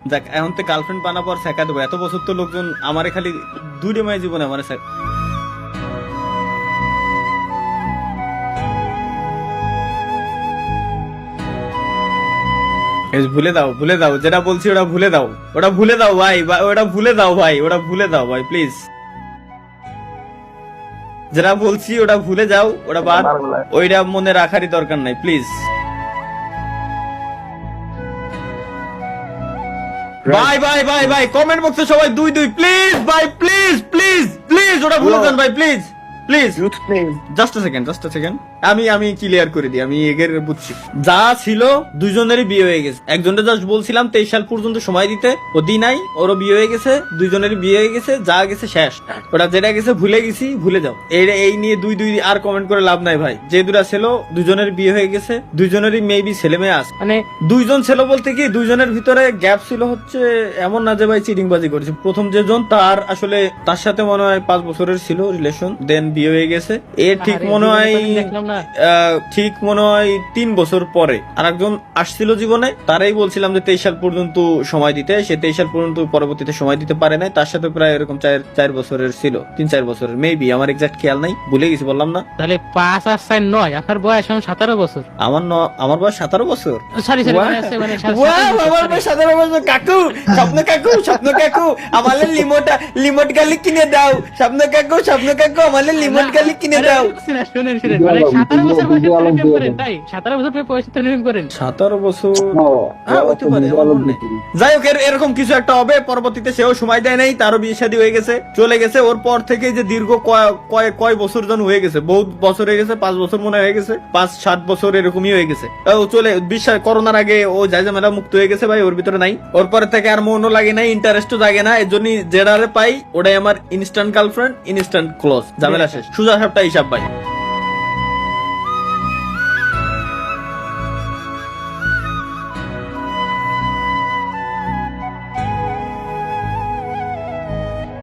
দেখ এখন তো গার্লফ্রেন্ড বানাবো আর শেখা দেবো, এত বছর তো লোকজন আমারে খালি দুইটা মেয়ে জীবনে আমার ভুলে দাও, ভুলে দাও, যেটা বলছি ওটা ভুলে দাও, ওটা ভুলে দাও ভাই, ওটা ভুলে দাও ভাই, ওটা ভুলে দাও ভাই প্লিজ। যেটা বলছি ওটা ভুলে যাও, ওটা বাদ, ওইটা মনে রাখারই দরকার নাই প্লিজ। ভাই ভাই ভাই ভাই কমেন্ট বক্সে সবাই 2-2 প্লিজ ভাই, প্লিজ প্লিজ প্লিজ, ওটা ভুলে যান ভাই please please. Just a second আমি ক্লিয়ার করে দিই, আমি এগের বুঝছি যা ছিল। দুইজনেরই বিয়ে হয়ে গেছে, একজনের জাস্ট বলছিলাম 23 সাল পর্যন্ত সময় দিতে, ও দি নাই, ওরও বিয়ে হয়ে গেছে, দুইজনেরই বিয়ে হয়ে গেছে, যা গেছে শেষ, ওটা যেটা গেছে ভুলে গেছি, ভুলে যাও। এই নিয়ে দুই আর কমেন্ট করে লাভ নাই ভাই। যে দুটা ছিল দুইজনের বিয়ে হয়ে গেছে, দুইজনেরই মেবি ছেলে মেয়ে আছে, মানে দুইজন ছিল বলতে কি দুইজনের ভিতরে গ্যাপ ছিল হচ্ছে এমন না যে ভাই চিটিংবাজি করেছে। প্রথম যেজন তার আসলে তার সাথে মনে হয় 5 বছরের ছিল রিলেশন, দেন বিয়ে হয়ে গেছে। এর ঠিক মনে হয় 3 বছর পরে আরেকজন আসছিল জীবনে, তারাই বলছিলাম যে 23 সাল পর্যন্ত সময় দিতে, সে 23 সাল পর্যন্ত পরবর্তীতে সময় দিতে পারে নাই। তার সাথে প্রায় এরকম 4 বছরের ছিল, 3-4 বছরের মেবি, আমার এক্সাক্ট খেয়াল নাই, ভুলে গেছি বললাম না। তাহলে 5 আর 4 9, আপনার বয়স এখন 17 বছর। আমার বয়স 17 বছর। সরি আমার বয়স 17 বছর। কাকু, স্বপ্ন কাকু আমাদের লিমোট গালি কিনে দাও। স্বপ্ন কাকু আমাদের লিমোট গালি কিনে দাও। শুনেন মানে 17 বছর বয়সে প্রেম করেন, তাই 17 বছর বয়সে প্রেম করেন? 17 বছর হতে পারে, যাই হোক এরকম কিছু একটা হবে। পরবর্তীতে সেও সময় দেয় নাই, তারও বিয়ে শাদী হয়ে গেছে, চলে গেছে। ওর পর থেকে যে দীর্ঘ কয় বছর জন হয়ে গেছে, বহুত বছর হয়ে গেছে, 5 বছর মনে হয়ে গেছে, 5-7 বছর এরকমই হয়ে গেছে। ও চলে বিশ্বাস করোনার আগে ও ঝামেলা মুক্ত হয়ে গেছে ভাই, ওর ভিতরে নাই। ওর পরে থেকে আর মনও লাগে নাই, ইন্টারেস্টও জাগে না। এর জন্য যেটারে পাই ওটাই আমার ইনস্ট্যান্ট গার্লফ্রেন্ড, ইনস্ট্যান্ট ক্লোজ, ঝামেলা শেষ, সোজা সাপটা হিসাব ভাই।